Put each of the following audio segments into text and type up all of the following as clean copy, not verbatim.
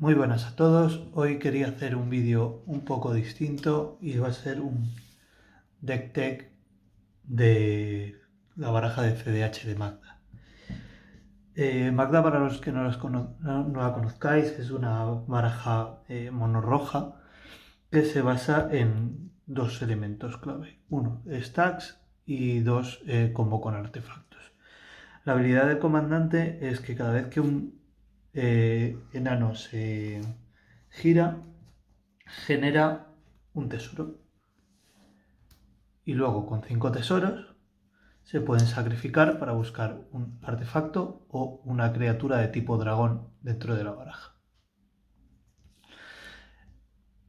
Muy buenas a todos. Hoy quería hacer un vídeo un poco distinto y va a ser un deck tech de la baraja de CDH de Magda. Magda, para los que no la conozcáis, es una baraja mono roja que se basa en dos elementos clave. Uno, stacks y dos, combo con artefactos. La habilidad del comandante es que cada vez que un enano se gira, genera un tesoro. Y luego con 5 tesoros se pueden sacrificar para buscar un artefacto o una criatura de tipo dragón dentro de la baraja.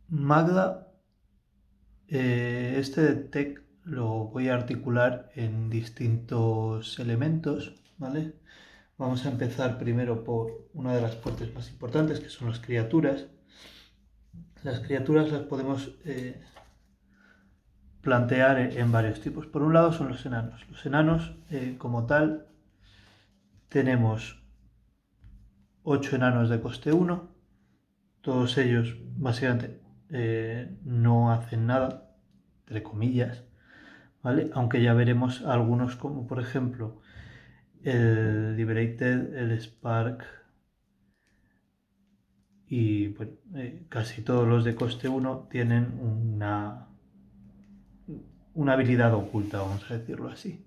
Magda, este deck lo voy a articular en distintos elementos, ¿vale? Vamos a empezar primero por una de las partes más importantes, que son las criaturas. Las criaturas las podemos plantear en varios tipos. Por un lado son los enanos. Los enanos, como tal, tenemos 8 enanos de coste 1. Todos ellos, básicamente, no hacen nada, entre comillas, ¿vale? Aunque ya veremos algunos, como por ejemplo el Liberated, el Spark y bueno, casi todos los de coste 1 tienen una habilidad oculta, vamos a decirlo así.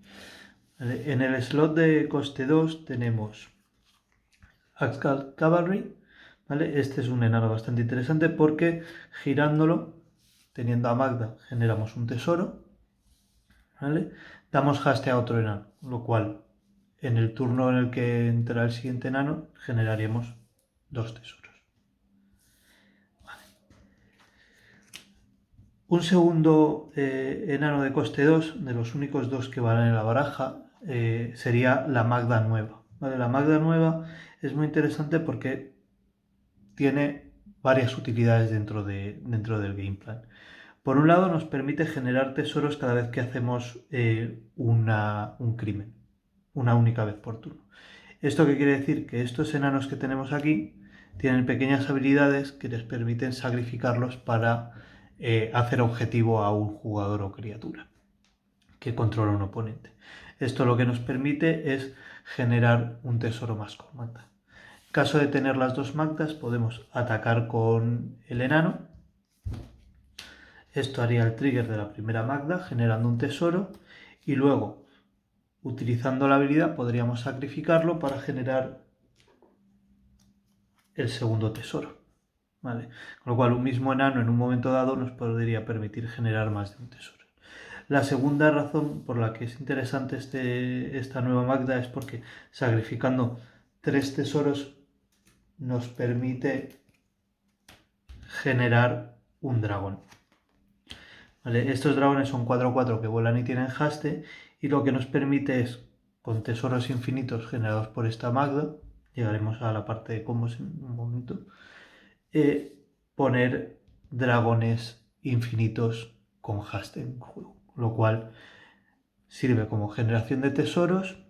¿Vale? En el slot de coste 2 tenemos Axgal Cavalry, ¿vale? Este es un enano bastante interesante porque girándolo, teniendo a Magda, generamos un tesoro, ¿vale? Damos haste a otro enano, lo cual en el turno en el que entra el siguiente enano generaríamos 2 tesoros. Vale. Un segundo enano de coste 2, de los únicos 2 que van en la baraja, sería la Magda nueva. ¿Vale? La Magda nueva es muy interesante porque tiene varias utilidades dentro del game plan. Por un lado, nos permite generar tesoros cada vez que hacemos un crimen, una única vez por turno. ¿Esto qué quiere decir? Que estos enanos que tenemos aquí tienen pequeñas habilidades que les permiten sacrificarlos para hacer objetivo a un jugador o criatura que controla un oponente. Esto lo que nos permite es generar un tesoro más con Magda. En caso de tener las dos Magdas, podemos atacar con el enano. Esto haría el trigger de la primera Magda, generando un tesoro. Y luego, utilizando la habilidad, podríamos sacrificarlo para generar el segundo tesoro. ¿Vale? Con lo cual, un mismo enano en un momento dado nos podría permitir generar más de un tesoro. La segunda razón por la que es interesante esta nueva Magda es porque sacrificando 3 tesoros nos permite generar un dragón. ¿Vale? Estos dragones son 4/4 que vuelan y tienen haste, y lo que nos permite es, con tesoros infinitos generados por esta Magda, llegaremos a la parte de combos en un momento, poner dragones infinitos con haste en juego, lo cual sirve como generación de tesoros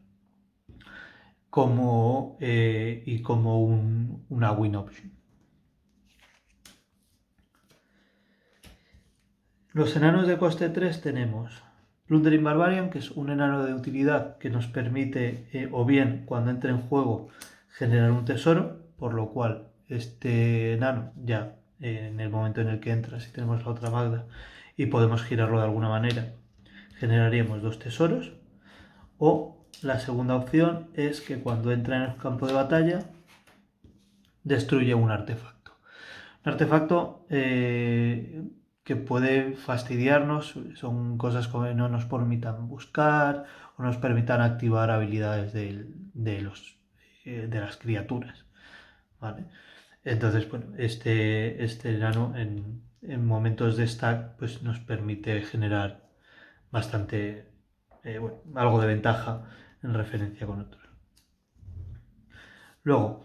y como una win option. Los enanos de coste 3 tenemos Plundering Barbarian, que es un enano de utilidad que nos permite, o bien cuando entre en juego, generar un tesoro, por lo cual este enano ya en el momento en el que entra, si tenemos la otra Magda y podemos girarlo de alguna manera, generaríamos 2 tesoros. O la segunda opción es que cuando entra en el campo de batalla, destruye un artefacto. Un artefacto que puede fastidiarnos, son cosas que no nos permitan buscar o nos permitan activar habilidades de las criaturas, ¿vale? Entonces, bueno, este enano en momentos de stack pues nos permite generar bastante, algo de ventaja en referencia con otros. Luego,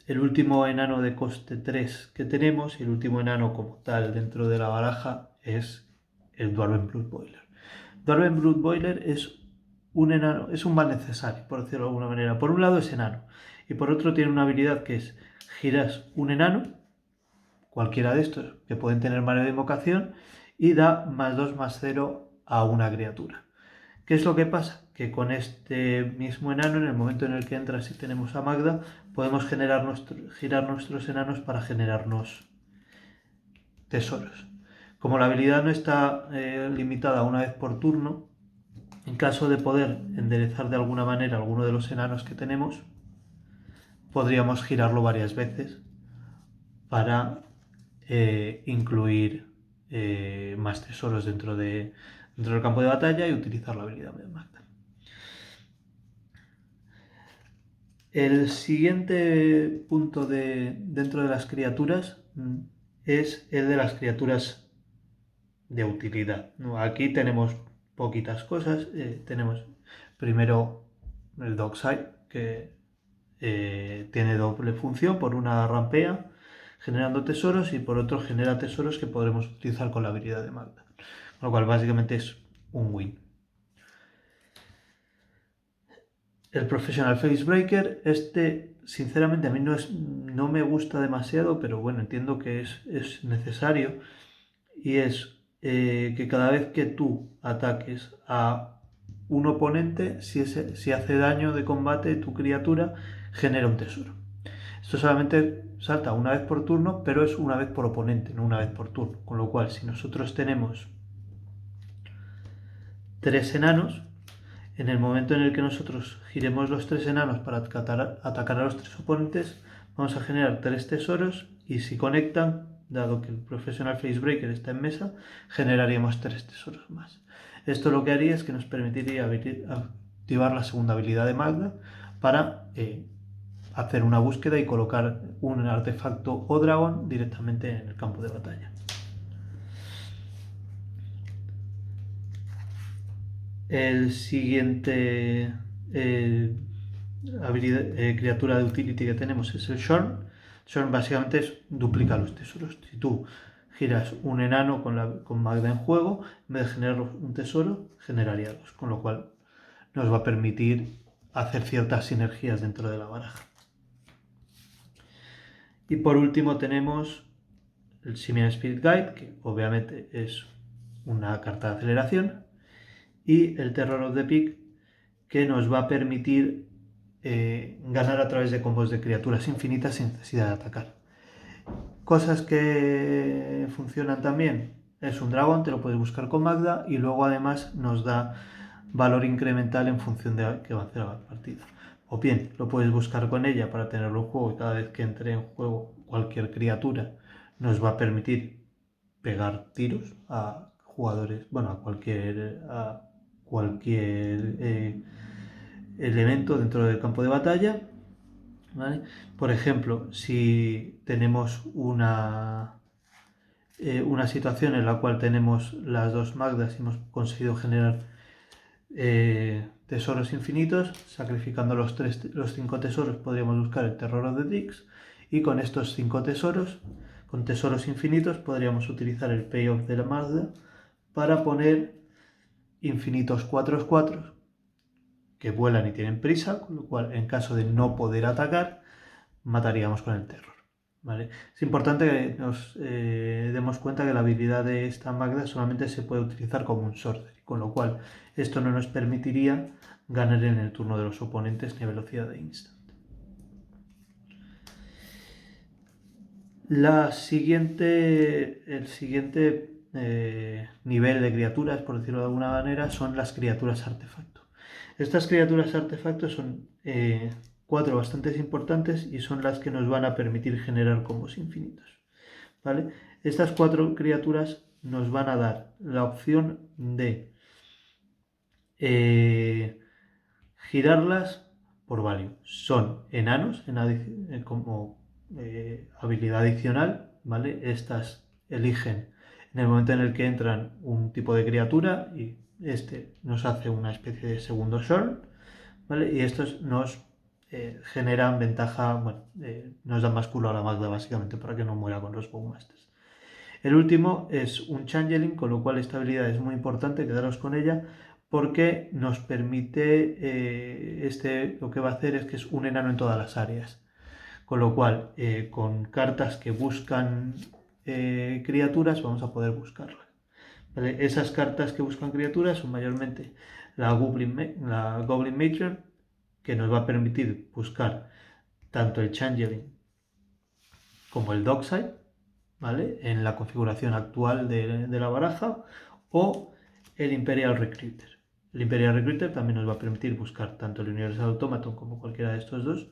el último enano de coste 3 que tenemos, y el último enano como tal dentro de la baraja, es el Dwarven Bloodboiler. Dwarven Bloodboiler es un enano, es un mal necesario, por decirlo de alguna manera. Por un lado es enano, Y por otro tiene una habilidad que es giras un enano, cualquiera de estos que pueden tener mareo de invocación, y da +2/+0 a una criatura. ¿Qué es lo que pasa? Que con este mismo enano, en el momento en el que entra, si tenemos a Magda, podemos girar nuestros enanos para generarnos tesoros. Como la habilidad no está limitada a una vez por turno, en caso de poder enderezar de alguna manera alguno de los enanos que tenemos, podríamos girarlo varias veces para incluir más tesoros dentro del campo de batalla y utilizar la habilidad de Magda. El siguiente punto dentro de las criaturas es el de las criaturas de utilidad, ¿no? Aquí tenemos poquitas cosas. Tenemos primero el Dockside, que tiene doble función. Por una rampea generando tesoros y por otro genera tesoros que podremos utilizar con la habilidad de Magda. Con lo cual básicamente es un win. El Professional Facebreaker, sinceramente a mí no me gusta demasiado, pero bueno, entiendo que es necesario. Y es que cada vez que tú ataques a un oponente, si hace daño de combate, tu criatura genera un tesoro. Esto solamente salta una vez por turno, pero es una vez por oponente, no una vez por turno. Con lo cual, si nosotros tenemos 3 enanos, en el momento en el que nosotros giremos los 3 enanos para atacar a los 3 oponentes, vamos a generar 3 tesoros y si conectan, dado que el Professional Facebreaker está en mesa, generaríamos 3 tesoros más. Esto lo que haría es que nos permitiría activar la segunda habilidad de Magda para hacer una búsqueda y colocar un artefacto o dragón directamente en el campo de batalla. El siguiente criatura de utility que tenemos es el Shorn. Shorn básicamente duplica los tesoros. Si tú giras un enano con Magda en juego, en vez de generar un tesoro, generaría 2, con lo cual nos va a permitir hacer ciertas sinergias dentro de la baraja. Y por último tenemos el Simian Spirit Guide, que obviamente es una carta de aceleración, y el Terror of the Peak, que nos va a permitir ganar a través de combos de criaturas infinitas sin necesidad de atacar. Cosas que funcionan también: es un dragón, te lo puedes buscar con Magda, y luego además nos da valor incremental en función de que avance la partida. O bien lo puedes buscar con ella para tenerlo en juego, y cada vez que entre en juego cualquier criatura nos va a permitir pegar tiros a jugadores, bueno, a cualquier elemento dentro del campo de batalla, ¿vale? Por ejemplo, si tenemos una situación en la cual tenemos las 2 Magdas y hemos conseguido generar tesoros infinitos, sacrificando los 5 tesoros podríamos buscar el Terror of the Dix, y con estos 5 tesoros, con tesoros infinitos, podríamos utilizar el Payoff de la Magda para poner infinitos 4/4 que vuelan y tienen prisa, con lo cual en caso de no poder atacar, mataríamos con el terror, ¿vale? Es importante que nos demos cuenta que la habilidad de esta Magda solamente se puede utilizar como un sorcery, con lo cual esto no nos permitiría ganar en el turno de los oponentes ni a velocidad de instant. El siguiente nivel de criaturas, por decirlo de alguna manera, son las criaturas artefacto. Estas criaturas artefactos son 4 bastante importantes y son las que nos van a permitir generar combos infinitos, ¿vale? Estas 4 criaturas nos van a dar la opción de girarlas por value. Son enanos como habilidad adicional, ¿vale? Estas eligen en el momento en el que entran un tipo de criatura y nos hace una especie de segundo Shorn, ¿vale? Y estos nos generan ventaja, bueno, nos dan más culo a la Magda básicamente para que no muera con los Bowmasters. El último es un Changeling, con lo cual esta habilidad es muy importante, quedaros con ella, porque nos permite, lo que va a hacer es que es un enano en todas las áreas. Con lo cual, con cartas que buscan criaturas, vamos a poder buscarlas. ¿Vale? Esas cartas que buscan criaturas son mayormente la Goblin Major, que nos va a permitir buscar tanto el Changeling como el Dockside, ¿vale? En la configuración actual de la baraja, o el Imperial Recruiter. El Imperial Recruiter también nos va a permitir buscar tanto el Universal Automaton como cualquiera de estos dos,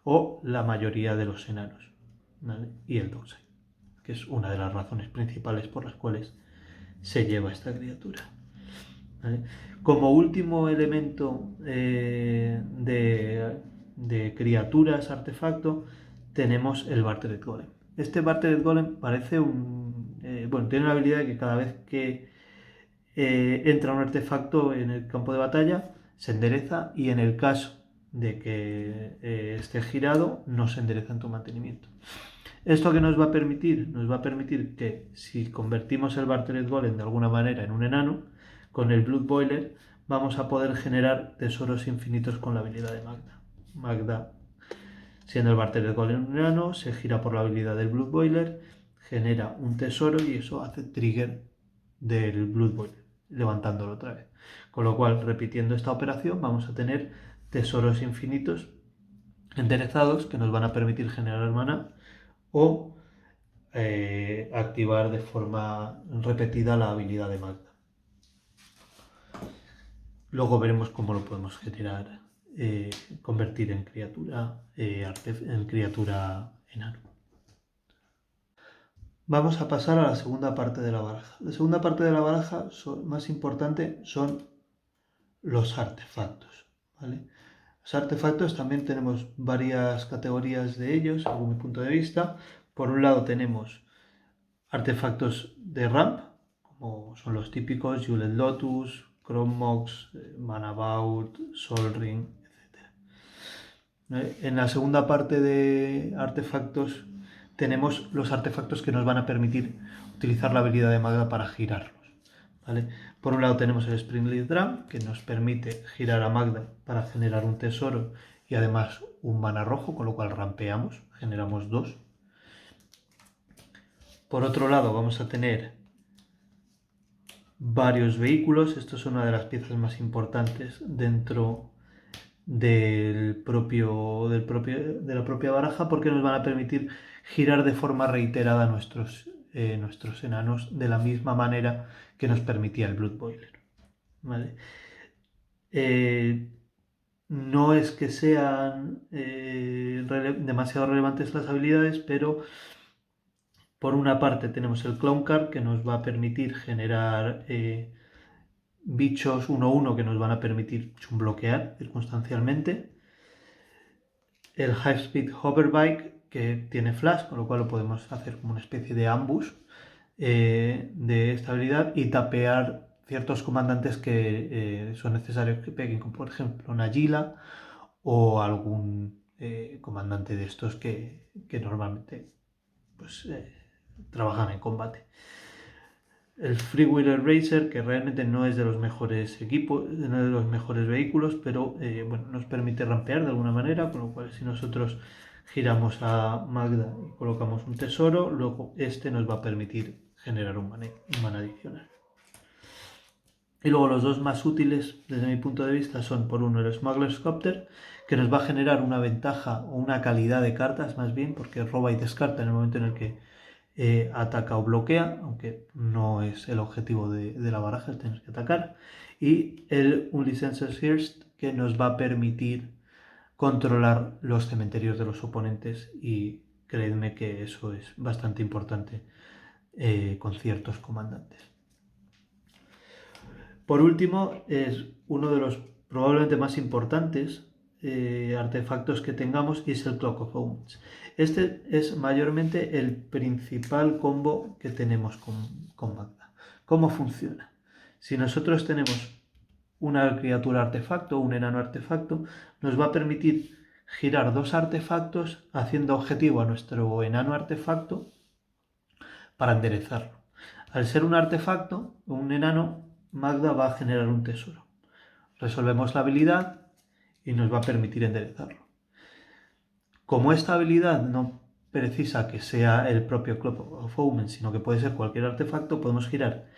o la mayoría de los enanos, ¿vale? Y el Dockside, que es una de las razones principales por las cuales se lleva esta criatura, ¿vale? Como último elemento de criaturas artefacto tenemos el Bartered Golem. Este Bartered Golem parece bueno, tiene la habilidad de que cada vez que entra un artefacto en el campo de batalla se endereza, y en el caso de que esté girado no se endereza en tu mantenimiento. ¿Esto qué nos va a permitir? Nos va a permitir que si convertimos el Bartered Golem de alguna manera en un enano, con el Blood Boiler vamos a poder generar tesoros infinitos con la habilidad de Magda. Magda, siendo el Bartered Golem un enano, se gira por la habilidad del Blood Boiler, genera un tesoro y eso hace trigger del Blood Boiler, levantándolo otra vez. Con lo cual, repitiendo esta operación, vamos a tener tesoros infinitos enderezados que nos van a permitir generar mana o activar de forma repetida la habilidad de Magda. Luego veremos cómo lo podemos generar, convertir en criatura enano. Vamos a pasar a la segunda parte de la baraja. La segunda parte de la baraja más importante son los artefactos, ¿vale? Los artefactos también tenemos varias categorías de ellos, según mi punto de vista. Por un lado tenemos artefactos de ramp, como son los típicos Jeweled Lotus, Chrome Mox, Manabout, Sol Ring, etc. En la segunda parte de artefactos tenemos los artefactos que nos van a permitir utilizar la habilidad de Magda para girarlos, ¿vale? Por un lado tenemos el Springleaf Drum, que nos permite girar a Magda para generar un tesoro y además un mana rojo, con lo cual rampeamos, generamos 2. Por otro lado vamos a tener varios vehículos. Esto es una de las piezas más importantes dentro de la propia baraja, porque nos van a permitir girar de forma reiterada nuestros enanos de la misma manera que nos permitía el Blood Boiler, ¿vale? No es que sean demasiado relevantes las habilidades, pero por una parte tenemos el Clown Card, que nos va a permitir generar bichos 1/1 que nos van a permitir bloquear circunstancialmente. El High Speed Hoverbike, que tiene flash, con lo cual lo podemos hacer como una especie de ambush de esta habilidad y tapear ciertos comandantes que son necesarios que peguen, como por ejemplo Nagila o algún comandante de estos que normalmente pues, trabajan en combate. El Freewheeler Racer, que realmente no es de los mejores equipos, no es de los mejores vehículos, pero bueno, nos permite rampear de alguna manera, con lo cual si nosotros giramos a Magda y colocamos un tesoro, luego este nos va a permitir generar un mana adicional. Y luego los dos más útiles desde mi punto de vista son, por uno, el Smuggler's Copter, que nos va a generar una ventaja o una calidad de cartas más bien, porque roba y descarta en el momento en el que ataca o bloquea, aunque no es el objetivo de la baraja, es tener que atacar. Y el Unlicensed Hearst, que nos va a permitir controlar los cementerios de los oponentes, y creedme que eso es bastante importante con ciertos comandantes. Por último, es uno de los probablemente más importantes artefactos que tengamos, y es el Clock of Omens. Este es mayormente el principal combo que tenemos con Magda. ¿Cómo funciona? Si nosotros tenemos una criatura artefacto o un enano artefacto, nos va a permitir girar 2 artefactos haciendo objetivo a nuestro enano artefacto para enderezarlo. Al ser un artefacto, un enano, Magda va a generar un tesoro. Resolvemos la habilidad y nos va a permitir enderezarlo. Como esta habilidad no precisa que sea el propio Cloak of Omen, sino que puede ser cualquier artefacto, podemos girar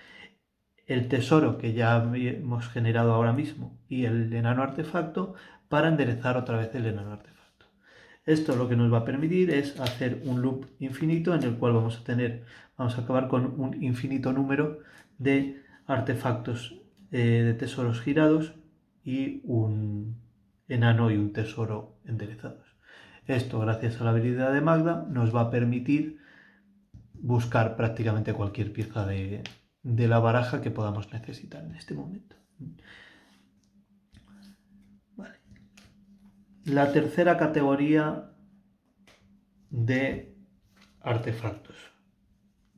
el tesoro que ya hemos generado ahora mismo y el enano artefacto para enderezar otra vez el enano artefacto. Esto lo que nos va a permitir es hacer un loop infinito en el cual vamos a acabar con un infinito número de artefactos de tesoros girados y un enano y un tesoro enderezados. Esto, gracias a la habilidad de Magda, nos va a permitir buscar prácticamente cualquier pieza de la baraja que podamos necesitar en este momento. Vale. La tercera categoría de artefactos.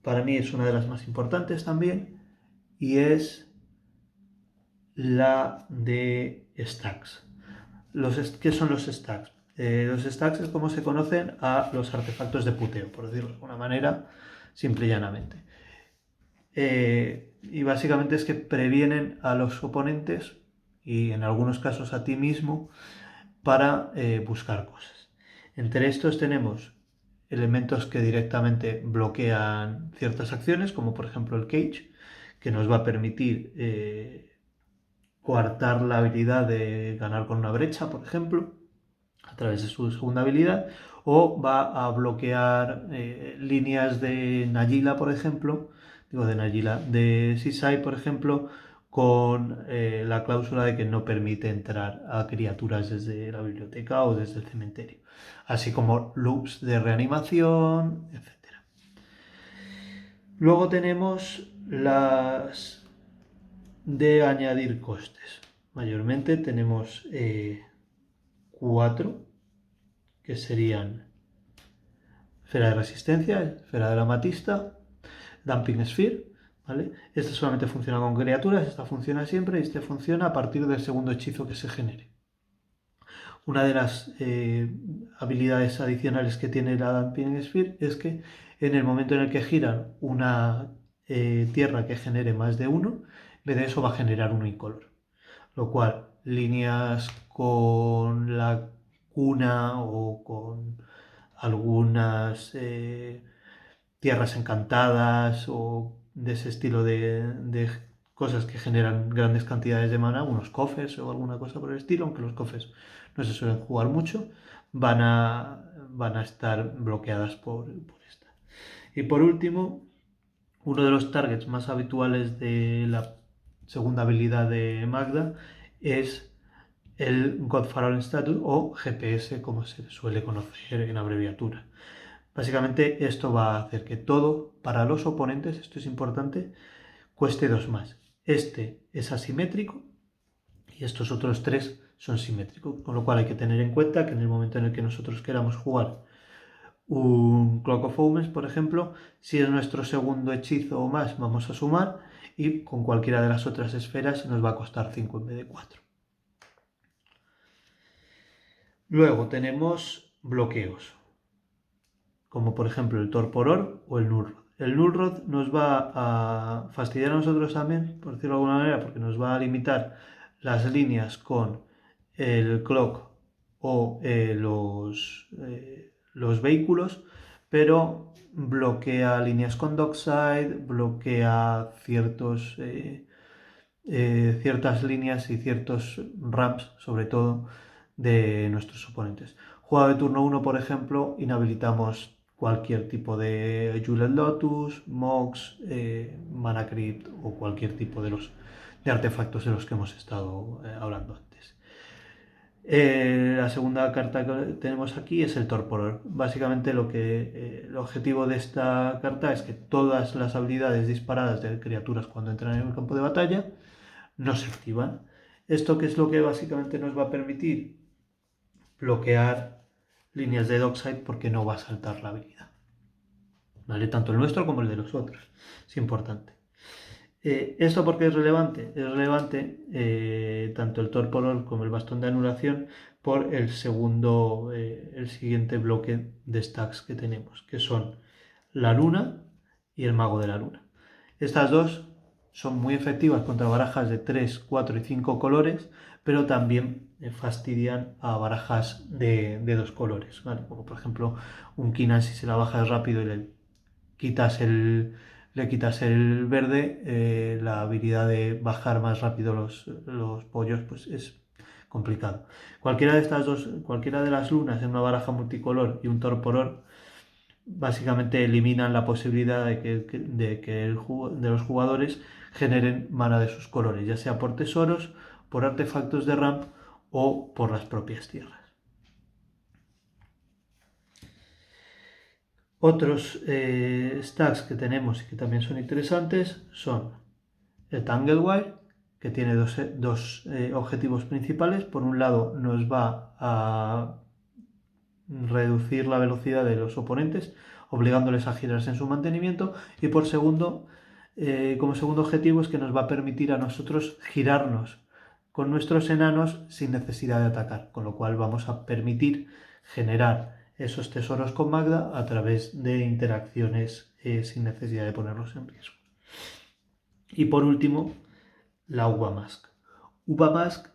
Para mí es una de las más importantes también y es la de stacks. ¿Qué son los stacks? Los stacks es como se conocen a los artefactos de puteo, por decirlo de alguna manera, simple y llanamente. Y básicamente es que previenen a los oponentes y en algunos casos a ti mismo para buscar cosas. Entre estos tenemos elementos que directamente bloquean ciertas acciones, como por ejemplo el cage, que nos va a permitir coartar la habilidad de ganar con una brecha, por ejemplo, a través de su segunda habilidad, o va a bloquear líneas de Nagila, por ejemplo, de Sisai, por ejemplo, con la cláusula de que no permite entrar a criaturas desde la biblioteca o desde el cementerio, así como loops de reanimación, etc. Luego tenemos las de añadir costes. Mayormente tenemos 4, que serían esfera de resistencia, esfera de la amatista, Damping Sphere, ¿vale? Esta solamente funciona con criaturas, esta funciona siempre y esta funciona a partir del segundo hechizo que se genere. Una de las habilidades adicionales que tiene la Damping Sphere es que en el momento en el que giran una tierra que genere más de 1, en vez de eso va a generar uno incoloro. Lo cual, líneas con la cuna o con algunas tierras encantadas o de ese estilo de cosas que generan grandes cantidades de mana, unos cofres o alguna cosa por el estilo, aunque los cofres no se suelen jugar mucho, van a estar bloqueadas por esta. Y por último, uno de los targets más habituales de la segunda habilidad de Magda es el Godfather Status o GPS, como se suele conocer en abreviatura. Básicamente esto va a hacer que todo para los oponentes, esto es importante, cueste 2 más. Este es asimétrico y estos otros 3 son simétricos, con lo cual hay que tener en cuenta que en el momento en el que nosotros queramos jugar un Cloak of Omens, por ejemplo, si es nuestro segundo hechizo o más, vamos a sumar y con cualquiera de las otras esferas nos va a costar 5 en vez de 4. Luego tenemos bloqueos, como por ejemplo el Torporor o el Nullrod. El Nullrod nos va a fastidiar a nosotros también, por decirlo de alguna manera, porque nos va a limitar las líneas con el Clock o los vehículos, pero bloquea líneas con Dockside, bloquea ciertas líneas y ciertos ramps, sobre todo, de nuestros oponentes. Jugado de turno 1, por ejemplo, inhabilitamos cualquier tipo de Jeweled Lotus, Mox, Mana Crypt o cualquier tipo de artefactos de los que hemos estado hablando antes. La segunda carta que tenemos aquí es el Torporor. Básicamente el objetivo de esta carta es que todas las habilidades disparadas de criaturas cuando entran en el campo de batalla no se activan. ¿Esto qué es lo que básicamente nos va a permitir? Bloquear líneas de Dockside porque no va a saltar la habilidad. ¿Vale? Tanto el nuestro como el de los otros. Es importante. ¿Esto por qué es relevante? Es relevante tanto el Torporor como el bastón de anulación por el siguiente bloque de stacks que tenemos, que son la luna y el mago de la luna. Estas dos son muy efectivas contra barajas de 3, 4 y 5 colores, pero también fastidian a barajas de dos colores, ¿vale? Como por ejemplo un Kinan, si se la bajas rápido y quitas el, le quitas el verde, la habilidad de bajar más rápido los pollos pues es complicado. Cualquiera de las lunas en una baraja multicolor y un torporor básicamente eliminan la posibilidad de los jugadores generen mana de sus colores, ya sea por tesoros, por artefactos de ramp o por las propias tierras. Otros stacks que tenemos y que también son interesantes son el Tanglewire, que tiene dos objetivos principales. Por un lado, nos va a reducir la velocidad de los oponentes, obligándoles a girarse en su mantenimiento, y como segundo objetivo es que nos va a permitir a nosotros girarnos con nuestros enanos sin necesidad de atacar, con lo cual vamos a permitir generar esos tesoros con Magda a través de interacciones sin necesidad de ponerlos en riesgo. Y por último, la Uva Mask. Uva Mask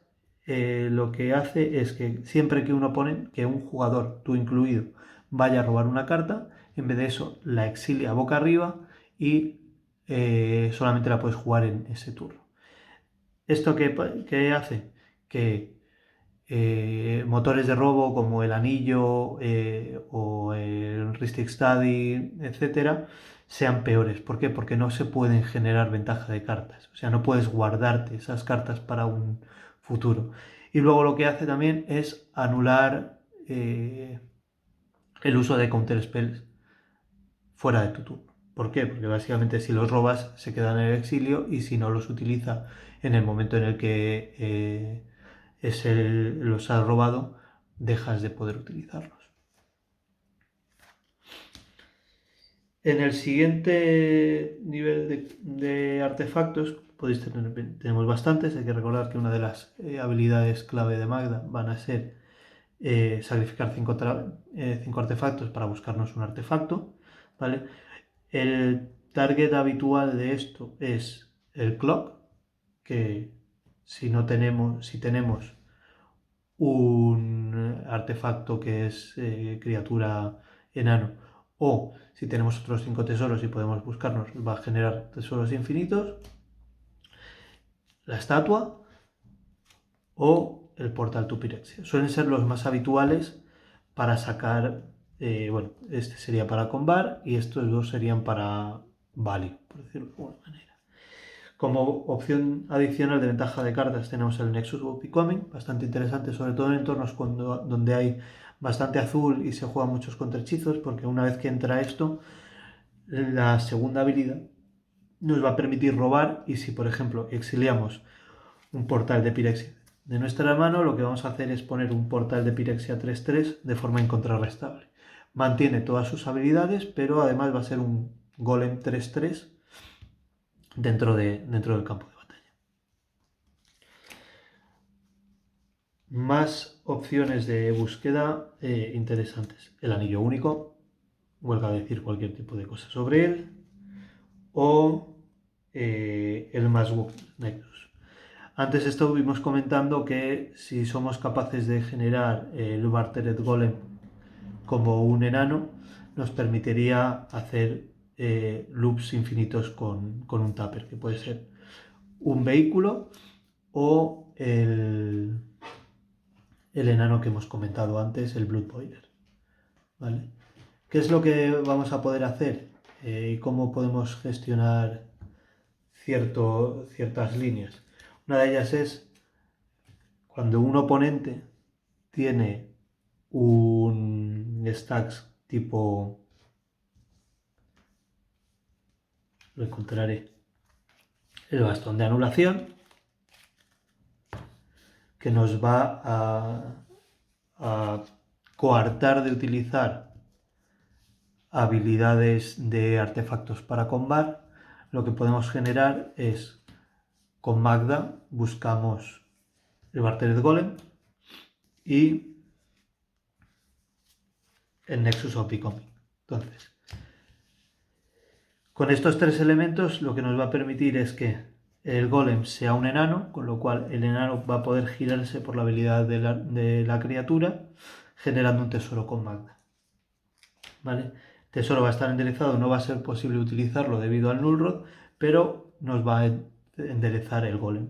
lo que hace es que siempre que un jugador, tú incluido, vaya a robar una carta, en vez de eso la exilia boca arriba y solamente la puedes jugar en ese turno. ¿Esto qué hace? Que motores de robo como el Anillo o el Ristic Study, etcétera, sean peores. ¿Por qué? Porque no se pueden generar ventaja de cartas. O sea, no puedes guardarte esas cartas para un futuro. Y luego lo que hace también es anular el uso de counter spells fuera de tu turno. ¿Por qué? Porque básicamente si los robas se quedan en el exilio y si no los utiliza en el momento en el que los has robado, dejas de poder utilizarlos. En el siguiente nivel de artefactos tenemos bastantes. Hay que recordar que una de las habilidades clave de Magda van a ser sacrificar 5 artefactos para buscarnos un artefacto, ¿vale? El target habitual de esto es el clock, que si tenemos un artefacto que es criatura enano, o si tenemos otros 5 tesoros y podemos buscarnos, va a generar tesoros infinitos, la estatua o el portal to Pyrexia. Suelen ser los más habituales para sacar, este sería para combar y estos dos serían para value, por decirlo de alguna manera. Como opción adicional de ventaja de cartas tenemos el Nexus of Becoming, bastante interesante, sobre todo en entornos donde hay bastante azul y se juegan muchos contrahechizos, porque una vez que entra esto, la segunda habilidad nos va a permitir robar, y si por ejemplo exiliamos un portal de Pyrexia de nuestra mano, lo que vamos a hacer es poner un portal de Pyrexia 3-3 de forma incontrarrestable. Mantiene todas sus habilidades, pero además va a ser un golem 3-3 dentro del campo de batalla. Más opciones de búsqueda interesantes. El anillo único, huelga a decir cualquier tipo de cosa sobre él, o el Maswok Nexus. Antes estuvimos comentando que si somos capaces de generar el Bartered Golem como un enano, nos permitiría hacer loops infinitos con un Tapper, que puede ser un vehículo o el enano que hemos comentado antes, el Blood Boiler. ¿Vale? ¿Qué es lo que vamos a poder hacer? ¿Y cómo podemos gestionar ciertas líneas? Una de ellas es cuando un oponente tiene un stacks tipo, lo encontraré, el bastón de anulación, que nos va a coartar de utilizar habilidades de artefactos para combar. Lo que podemos generar es, con Magda buscamos el Bartered Golem y el Nexus of Becoming. Entonces, con estos tres elementos lo que nos va a permitir es que el golem sea un enano, con lo cual el enano va a poder girarse por la habilidad de la criatura, generando un tesoro con Magda. ¿Vale? Tesoro va a estar enderezado, no va a ser posible utilizarlo debido al nullrod, pero nos va a enderezar el golem.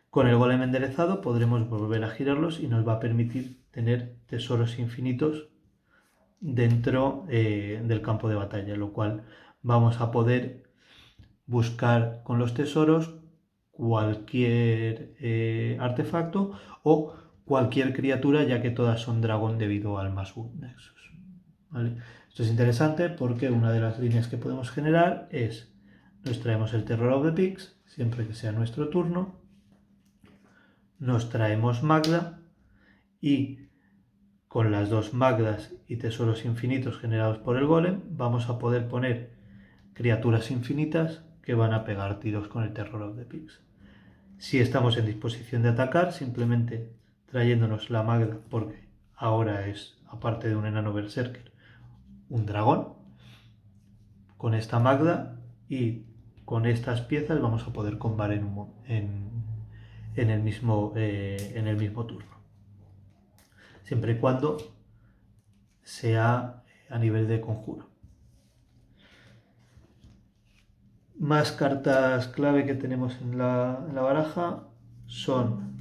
Con el golem enderezado podremos volver a girarlos y nos va a permitir tener tesoros infinitos dentro del campo de batalla, lo cual vamos a poder buscar con los tesoros cualquier artefacto o cualquier criatura, ya que todas son dragón debido al Mass Nexus. ¿Vale? Esto es interesante porque una de las líneas que podemos generar es, nos traemos el Terror of the Pigs, siempre que sea nuestro turno, nos traemos Magda y con las dos Magdas y tesoros infinitos generados por el golem vamos a poder poner criaturas infinitas que van a pegar tiros con el Terror of the Pigs. Si estamos en disposición de atacar, simplemente trayéndonos la Magda, porque ahora es, aparte de un enano berserker, un dragón, con esta Magda y con estas piezas vamos a poder combar en el mismo turno. Siempre y cuando sea a nivel de conjuro. Más cartas clave que tenemos en la baraja son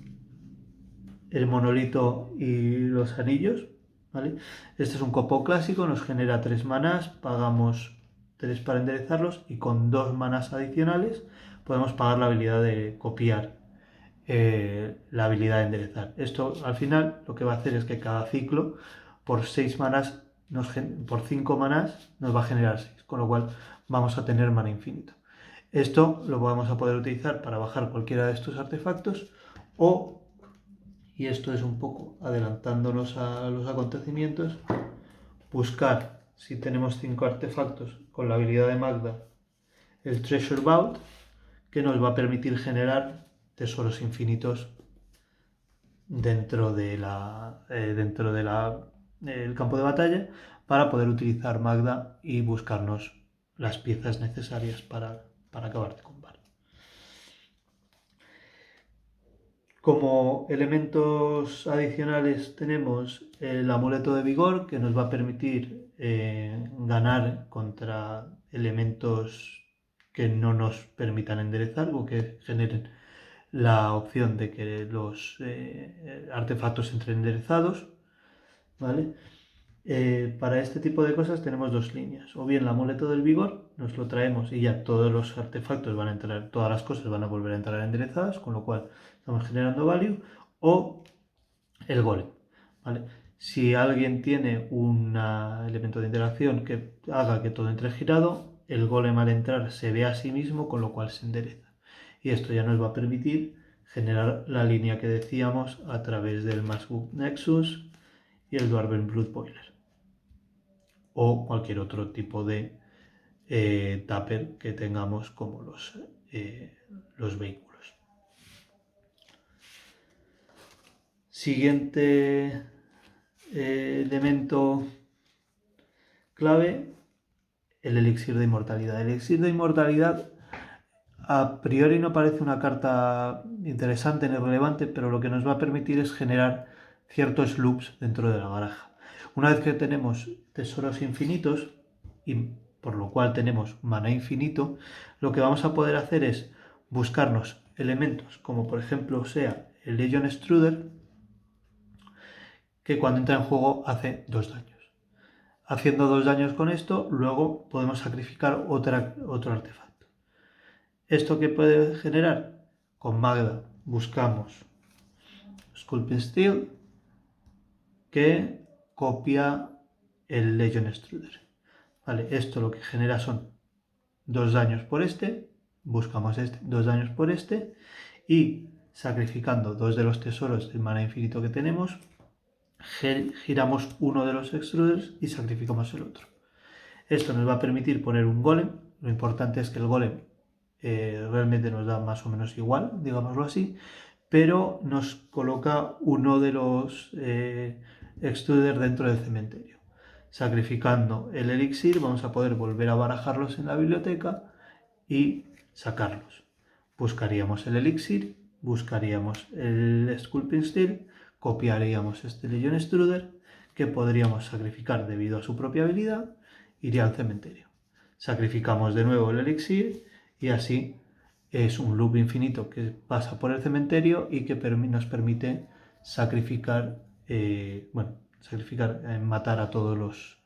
el monolito y los anillos. ¿Vale? Este es un copo clásico, nos genera 3 manás, pagamos 3 para enderezarlos y con 2 manás adicionales podemos pagar la habilidad de copiar la habilidad de enderezar. Esto al final lo que va a hacer es que cada ciclo por 6 manás, por 5 manás nos va a generar 6, con lo cual vamos a tener mana infinito. Esto lo vamos a poder utilizar para bajar cualquiera de estos artefactos o, y esto es un poco adelantándonos a los acontecimientos, buscar, si tenemos 5 artefactos con la habilidad de Magda, el Treasure Vault, que nos va a permitir generar tesoros infinitos dentro del campo de batalla para poder utilizar Magda y buscarnos las piezas necesarias para acabar de combatir. Como elementos adicionales tenemos el amuleto de vigor, que nos va a permitir ganar contra elementos que no nos permitan enderezar o que generen la opción de que los artefactos entren enderezados. ¿Vale? Para este tipo de cosas tenemos dos líneas. O bien el amuleto del vigor, nos lo traemos y ya todos los artefactos van a entrar, todas las cosas van a volver a entrar enderezadas, con lo cual estamos generando value. O el golem. ¿Vale? Si alguien tiene un elemento de interacción que haga que todo entre girado, el golem al entrar se ve a sí mismo, con lo cual se endereza. Y esto ya nos va a permitir generar la línea que decíamos a través del Massbook Nexus y el Dwarven Blood Boiler. O cualquier otro tipo de tupper que tengamos como los vehículos. Siguiente elemento clave, el elixir de inmortalidad. El elixir de inmortalidad a priori no parece una carta interesante ni relevante, pero lo que nos va a permitir es generar ciertos loops dentro de la baraja. Una vez que tenemos tesoros infinitos y por lo cual tenemos mana infinito, lo que vamos a poder hacer es buscarnos elementos como por ejemplo sea el Legion Extruder, que cuando entra en juego hace 2 daños. Haciendo 2 daños con esto, luego podemos sacrificar otro artefacto. ¿Esto qué puede generar? Con Magda buscamos Sculpting Steel, que copia el Legion Extruder. Vale, esto lo que genera son 2 daños por este, buscamos este, 2 daños por este, y sacrificando 2 de los tesoros de mana infinito que tenemos, giramos uno de los extruders y sacrificamos el otro. Esto nos va a permitir poner un golem. Lo importante es que el golem realmente nos da más o menos igual, digámoslo así, pero nos coloca uno de los extruders dentro del cementerio. Sacrificando el elixir vamos a poder volver a barajarlos en la biblioteca y sacarlos. buscaríamos el elixir, buscaríamos el Sculpting Steel, copiaríamos este Legion Extruder, que podríamos sacrificar debido a su propia habilidad, iría al cementerio. Sacrificamos de nuevo el elixir y así es un loop infinito que pasa por el cementerio y que nos permite sacrificar, matar a todos los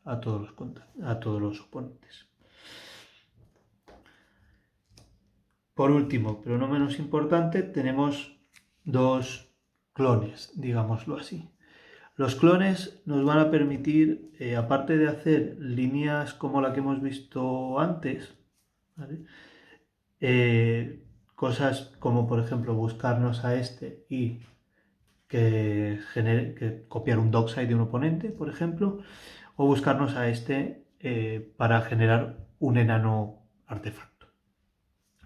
oponentes. Por último, pero no menos importante, tenemos dos clones, digámoslo así. Los clones nos van a permitir, aparte de hacer líneas como la que hemos visto antes, ¿vale? Cosas como por ejemplo buscarnos a este y que copiar un dockside de un oponente, por ejemplo, o buscarnos a este para generar un enano artefacto.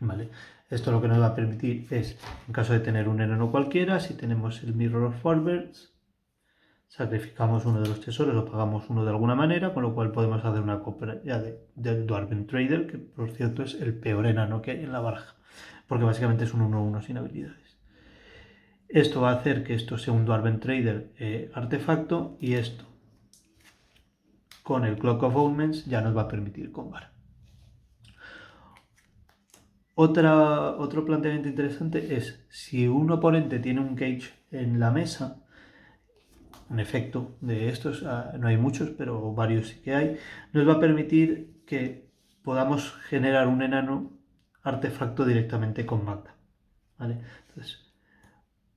¿Vale? Esto lo que nos va a permitir es, en caso de tener un enano cualquiera, si tenemos el Mirror of Forbers, sacrificamos uno de los tesoros o pagamos uno de alguna manera, con lo cual podemos hacer una compra ya del Dwarven Trader, que por cierto es el peor enano que hay en la baraja, porque básicamente es un 1-1 sin habilidades. Esto va a hacer que esto sea un Dwarven Trader artefacto, y esto con el Clock of Omens ya nos va a permitir combar. Otro planteamiento interesante es, si un oponente tiene un cage en la mesa, un efecto de estos, no hay muchos, pero varios sí que hay, nos va a permitir que podamos generar un enano artefacto directamente con Magda. ¿Vale? Entonces,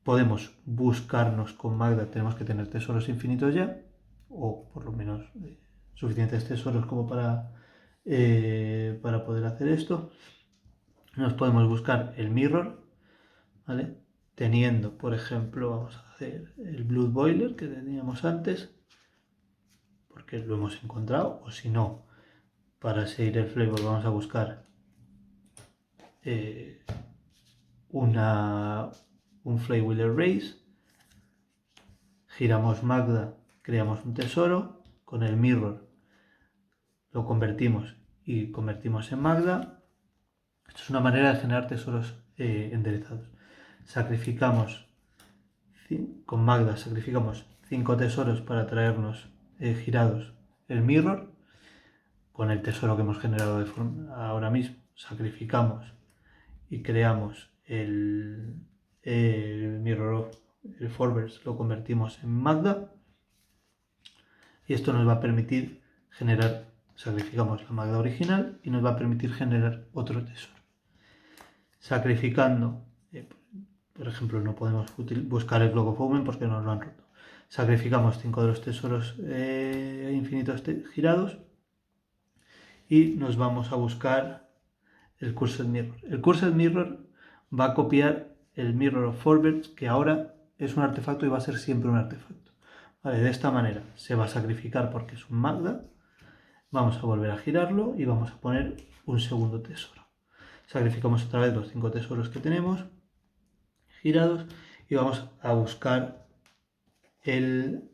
podemos buscarnos con Magda, tenemos que tener tesoros infinitos ya, o por lo menos suficientes tesoros como para poder hacer esto. Nos podemos buscar el Mirror, ¿vale? Teniendo, por ejemplo, vamos a hacer el Blood Boiler que teníamos antes, porque lo hemos encontrado, o si no, para seguir el flavor vamos a buscar un Flywheeler Race, giramos Magda, creamos un tesoro, con el Mirror lo convertimos y convertimos en Magda. Esto es una manera de generar tesoros enderezados. Con Magda sacrificamos 5 tesoros para traernos girados el Mirror. Con el tesoro que hemos generado ahora mismo sacrificamos y creamos el Mirror of el Forbers, lo convertimos en Magda, y esto nos va a permitir sacrificamos la Magda original y nos va a permitir generar otro tesoro. Sacrificando, por ejemplo, no podemos buscar el Clock of Omen porque nos lo han roto. Sacrificamos 5 de los tesoros infinitos girados y nos vamos a buscar el Cursed Mirror. El Cursed Mirror va a copiar el Mirror of Forbers, que ahora es un artefacto y va a ser siempre un artefacto. Vale, de esta manera se va a sacrificar porque es un Magda. Vamos a volver a girarlo y vamos a poner un segundo tesoro. Sacrificamos otra vez los 5 tesoros que tenemos girados y vamos a buscar el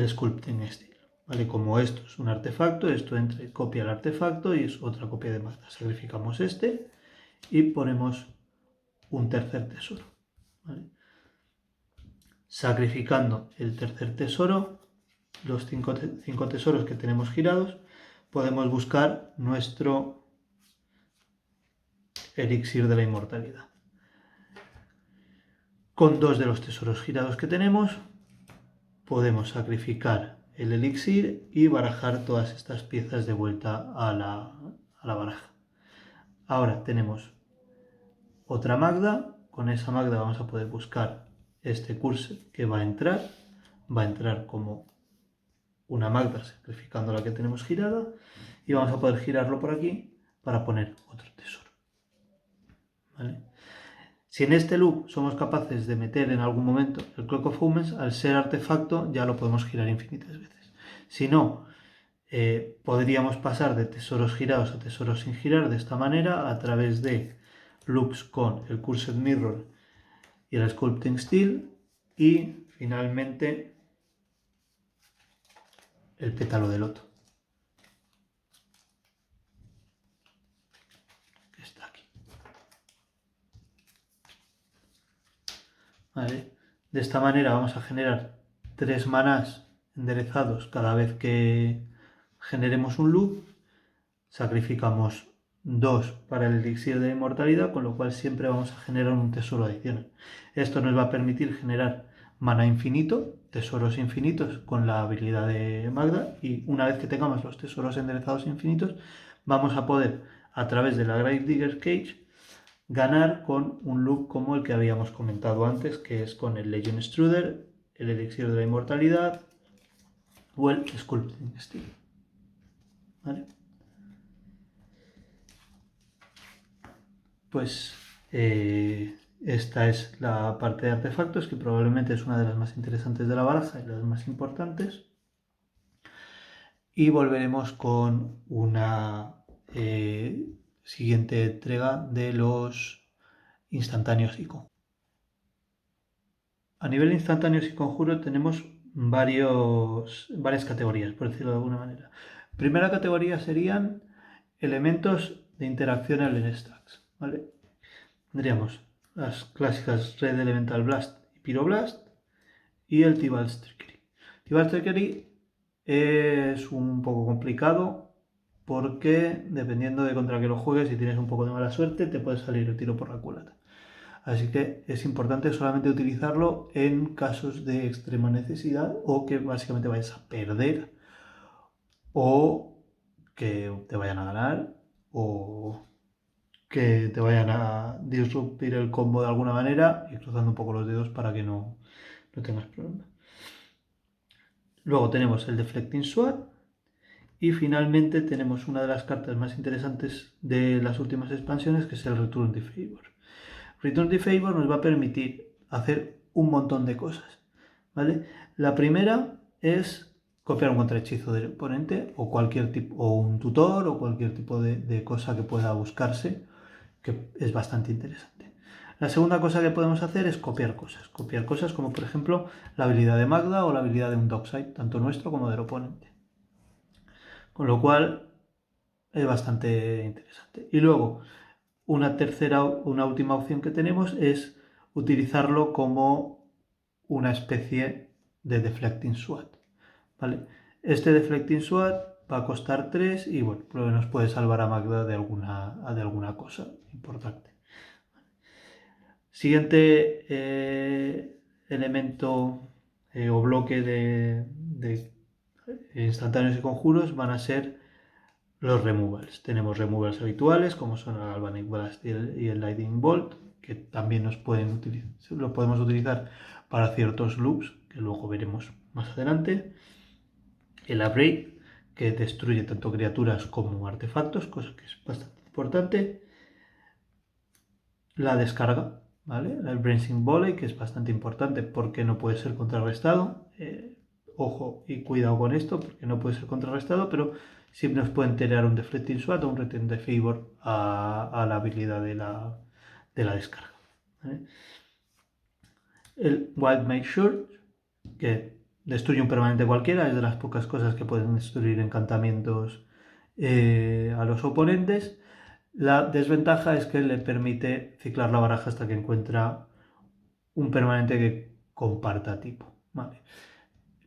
Sculpting Steel. ¿Vale? Como esto es un artefacto, esto entra y copia el artefacto y es otra copia de Magda. Sacrificamos este y ponemos un tercer tesoro. ¿Vale? Sacrificando el tercer tesoro, los 5 tesoros que tenemos girados, podemos buscar nuestro elixir de la inmortalidad. Con 2 de los tesoros girados que tenemos, podemos sacrificar el elixir y barajar todas estas piezas de vuelta a la baraja. Ahora tenemos otra Magda. Con esa Magda vamos a poder buscar este cursor que va a entrar como una Magda sacrificando la que tenemos girada, y vamos a poder girarlo por aquí para poner otro tesoro. ¿Vale? Si en este loop somos capaces de meter en algún momento el Clock of Omens, al ser artefacto ya lo podemos girar infinitas veces. Si no, podríamos pasar de tesoros girados a tesoros sin girar de esta manera, a través de loops con el Cursed Mirror y el Sculpting Steel, y finalmente el pétalo de loto. ¿vale? De esta manera vamos a generar 3 manás enderezados cada vez que generemos un loop. Sacrificamos 2 para el elixir de inmortalidad, con lo cual siempre vamos a generar un tesoro adicional. Esto nos va a permitir generar mana infinito, tesoros infinitos con la habilidad de Magda, y una vez que tengamos los tesoros enderezados infinitos, vamos a poder, a través de la Gravedigger Cage, ganar con un loop como el que habíamos comentado antes, que es con el Legend Struder, el elixir de la inmortalidad o el Sculpting Steel. ¿Vale? Pues esta es la parte de artefactos, que probablemente es una de las más interesantes de la baraja y las más importantes. Y volveremos con una siguiente entrega de los instantáneos y conjuros. A nivel instantáneos y conjuros tenemos varias categorías, por decirlo de alguna manera. Primera categoría serían elementos de interacción en stacks, ¿vale? Tendríamos las clásicas Red Elemental Blast y Pyroblast y el Tibalt's Trickery. Tibalt's Trickery es un poco complicado porque dependiendo de contra qué lo juegues, si tienes un poco de mala suerte, te puede salir el tiro por la culata. Así que es importante solamente utilizarlo en casos de extrema necesidad o que básicamente vayas a perder o que te vayan a ganar o que te vayan a disruptir el combo de alguna manera y cruzando un poco los dedos para que no tengas problemas. Luego tenemos el Deflecting Sword y finalmente tenemos una de las cartas más interesantes de las últimas expansiones, que es el Return the Favor. Return the Favor nos va a permitir hacer un montón de cosas, ¿vale? La primera es copiar un contrahechizo del oponente o cualquier tipo, o un tutor o cualquier tipo de cosa que pueda buscarse, que es bastante interesante. La segunda cosa que podemos hacer es copiar cosas como por ejemplo la habilidad de Magda o la habilidad de un Dockside, tanto nuestro como del oponente. Con lo cual es bastante interesante. Y luego, una última opción que tenemos es utilizarlo como una especie de Deflecting Sword, ¿vale? Este Deflecting Sword va a costar 3 y bueno, nos puede salvar a Magda de alguna cosa importante. Siguiente elemento o bloque de instantáneos y conjuros van a ser los removals. Tenemos removals habituales como son el Galvanic Blast y el Lightning Bolt, que también lo podemos utilizar para ciertos loops que luego veremos más adelante. El Abrade, que destruye tanto criaturas como artefactos, cosa que es bastante importante. La descarga, ¿vale? El Brainstorm Volley, que es bastante importante porque no puede ser contrarrestado. Ojo y cuidado con esto, porque no puede ser contrarrestado, pero siempre nos pueden tirar un Deflecting Sword o un Return the Favor a la habilidad de la descarga, ¿vale? El Wild Make Sure, que destruye un permanente cualquiera, es de las pocas cosas que pueden destruir encantamientos a los oponentes. La desventaja es que le permite ciclar la baraja hasta que encuentra un permanente que comparta tipo, ¿vale?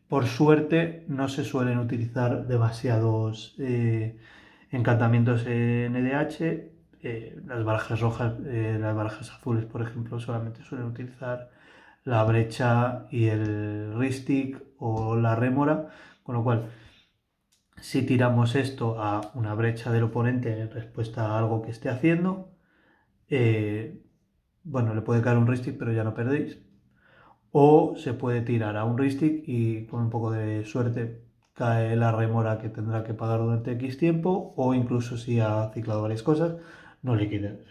Por suerte no se suelen utilizar demasiados encantamientos en EDH. Las barajas rojas, las barajas azules, por ejemplo, solamente suelen utilizar la brecha y el Ristic o la rémora, con lo cual si tiramos esto a una brecha del oponente en respuesta a algo que esté haciendo, bueno, le puede caer un Ristic, pero ya no perdéis. O se puede tirar a un Ristic y con un poco de suerte cae la remora que tendrá que pagar durante X tiempo, o incluso si ha ciclado varias cosas, no le queda nada.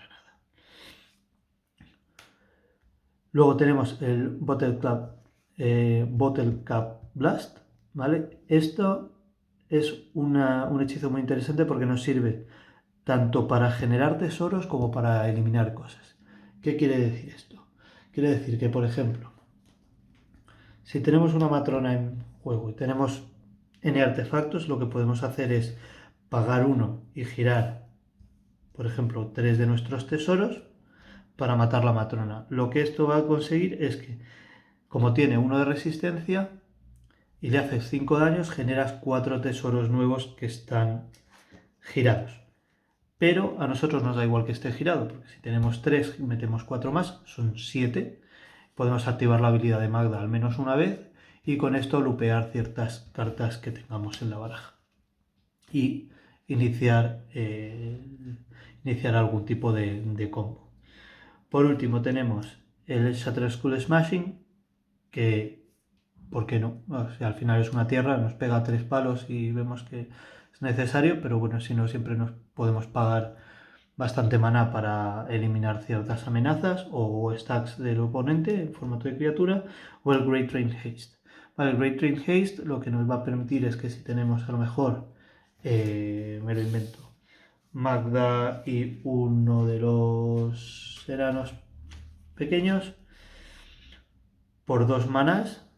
Luego tenemos el Bottle Cap Blast, ¿vale? Esto es un hechizo muy interesante porque nos sirve tanto para generar tesoros como para eliminar cosas. ¿Qué quiere decir esto? Quiere decir que, por ejemplo, si tenemos una matrona en juego y tenemos N artefactos, lo que podemos hacer es pagar uno y girar, por ejemplo, 3 de nuestros tesoros para matar la matrona. Lo que esto va a conseguir es que, como tiene 1 de resistencia y le haces 5 daños, generas 4 tesoros nuevos que están girados. Pero a nosotros nos da igual que esté girado, porque si tenemos 3 y metemos 4 más, son 7. Podemos activar la habilidad de Magda al menos una vez y con esto lupear ciertas cartas que tengamos en la baraja. Y iniciar, algún tipo de combo. Por último tenemos el Shattered Skull Smashing, que, ¿por qué no? O sea, al final es una tierra, nos pega 3 palos y vemos que es necesario, pero bueno, si no, siempre nos podemos pagar bastante maná para eliminar ciertas amenazas o stacks del oponente en formato de criatura, o el Great Train Haste. Vale, el Great Train Haste lo que nos va a permitir es que si tenemos a lo mejor, me lo invento, Magda y uno de los enanos pequeños, por 2 manás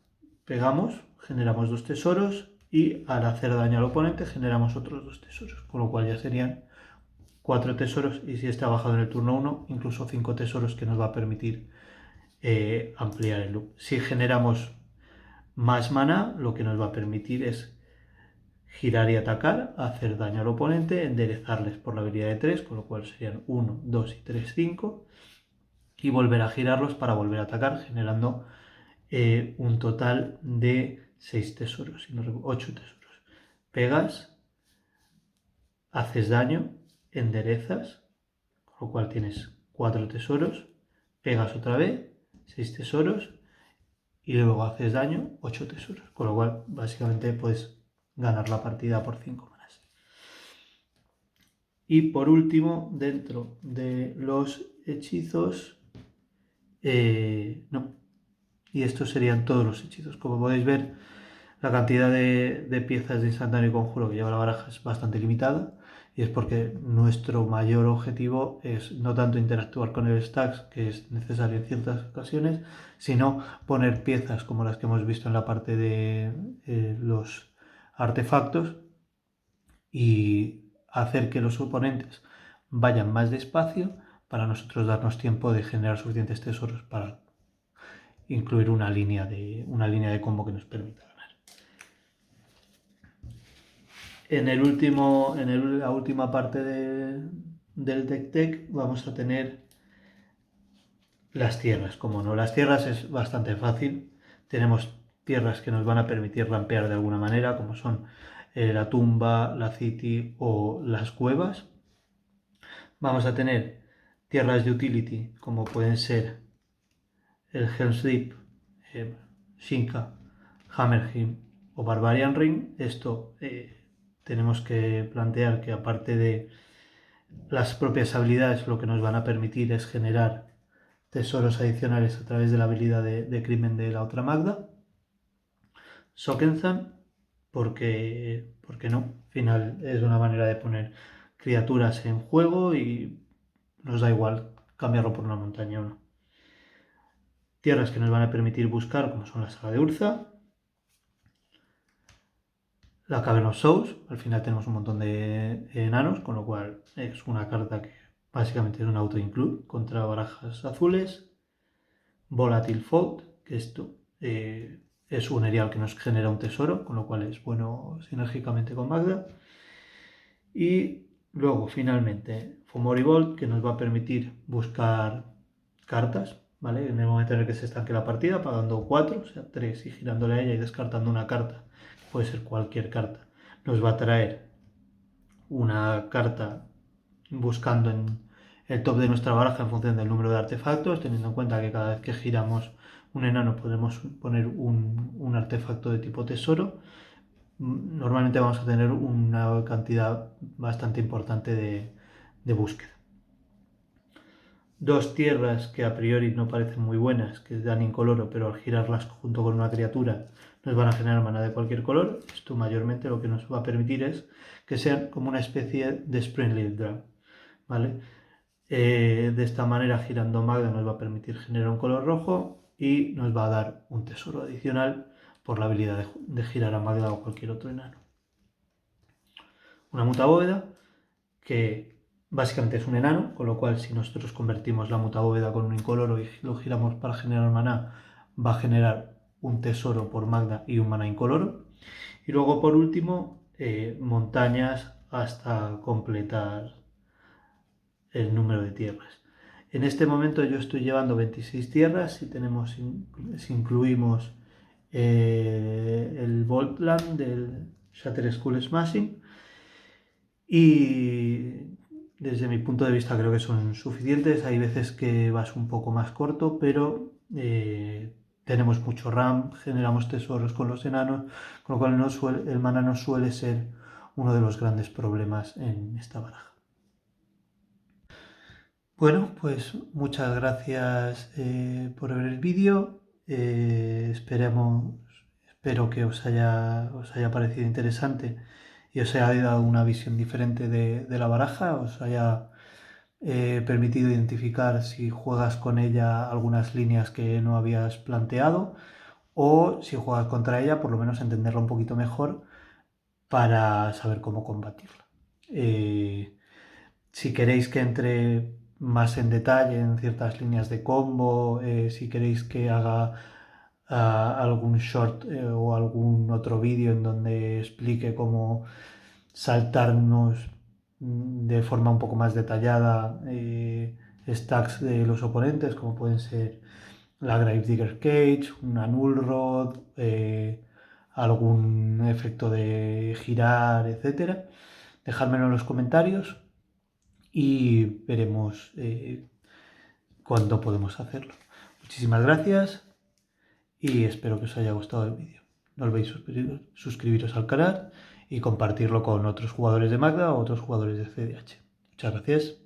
pegamos, generamos 2 tesoros y al hacer daño al oponente generamos otros 2 tesoros, con lo cual ya serían 4 tesoros y si está bajado en el turno 1, incluso 5 tesoros que nos va a permitir ampliar el loop. Si generamos más mana, lo que nos va a permitir es girar y atacar, hacer daño al oponente, enderezarles por la habilidad de 3, con lo cual serían 1, 2 y 3, 5, y volver a girarlos para volver a atacar, generando un total de 6 tesoros, 8 tesoros. Pegas, haces daño, enderezas, con lo cual tienes 4 tesoros, pegas otra vez, 6 tesoros, y luego haces daño, 8 tesoros, con lo cual básicamente puedes ganar la partida por 5 manas. Y por último, dentro de los hechizos, no, y estos serían todos los hechizos. Como podéis ver, la cantidad de piezas de instantáneo y conjuro que lleva la baraja es bastante limitada, y es porque nuestro mayor objetivo es no tanto interactuar con el stacks, que es necesario en ciertas ocasiones, sino poner piezas como las que hemos visto en la parte de los artefactos y hacer que los oponentes vayan más despacio para nosotros darnos tiempo de generar suficientes tesoros para incluir una línea de combo que nos permita ganar. En la última parte del deck tech vamos a tener las tierras. Como no, las tierras es bastante fácil. Tenemos tierras que nos van a permitir rampear de alguna manera, como son la tumba, la city o las cuevas. Vamos a tener tierras de utility, como pueden ser el Helm's Deep, Shinka, Hammerheim o Barbarian Ring. Esto tenemos que plantear que aparte de las propias habilidades, lo que nos van a permitir es generar tesoros adicionales a través de la habilidad de crimen de la otra Magda. Sokenzan, porque no, al final es una manera de poner criaturas en juego y nos da igual cambiarlo por una montaña o no. Tierras que nos van a permitir buscar, como son la saga de Urza, la Cavern of Souls. Al final tenemos un montón de enanos, con lo cual es una carta que básicamente es un auto-include contra barajas azules. Volatile Fold, que esto es un erial que nos genera un tesoro, con lo cual es bueno sinérgicamente con Magda. Y luego, finalmente, Fomori Bolt, que nos va a permitir buscar cartas, ¿vale? En el momento en el que se estanque la partida, pagando 4, o sea, 3 y girándole a ella y descartando una carta, puede ser cualquier carta, nos va a traer una carta buscando en el top de nuestra baraja en función del número de artefactos, teniendo en cuenta que cada vez que giramos un enano podemos poner un artefacto de tipo tesoro. Normalmente vamos a tener una cantidad bastante importante de búsqueda. Dos tierras que a priori no parecen muy buenas, que dan incoloro, pero al girarlas junto con una criatura nos van a generar mana de cualquier color. Esto mayormente lo que nos va a permitir es que sean como una especie de Springleaf Drag, ¿vale? De esta manera, girando Magda nos va a permitir generar un color rojo y nos va a dar un tesoro adicional por la habilidad de girar a Magda o cualquier otro enano. Una mutabóveda que básicamente es un enano, con lo cual si nosotros convertimos la mutabóveda con un incoloro y lo giramos para generar maná, va a generar un tesoro por magna y un maná incoloro. Y luego por último, montañas hasta completar el número de tierras. En este momento yo estoy llevando 26 tierras, si incluimos el Voltland del Shatter School Smashing, y desde mi punto de vista creo que son suficientes. Hay veces que vas un poco más corto, pero tenemos mucho RAM, generamos tesoros con los enanos, con lo cual el mana no suele ser uno de los grandes problemas en esta baraja. Bueno, pues muchas gracias por ver el vídeo. Espero que os haya parecido interesante y os haya dado una visión diferente de la baraja, os haya permitido identificar si juegas con ella algunas líneas que no habías planteado, o si juegas contra ella, por lo menos entenderla un poquito mejor para saber cómo combatirla. Si queréis que entre más en detalle en ciertas líneas de combo, si queréis que haga algún short o algún otro vídeo en donde explique cómo saltarnos de forma un poco más detallada stacks de los oponentes, como pueden ser la Gravedigger Cage, una Null Rod, algún efecto de girar, etcétera, dejádmelo en los comentarios y veremos cuándo podemos hacerlo. Muchísimas gracias y espero que os haya gustado el vídeo. No olvidéis suscribiros al canal y compartirlo con otros jugadores de Magda o otros jugadores de CDH. Muchas gracias.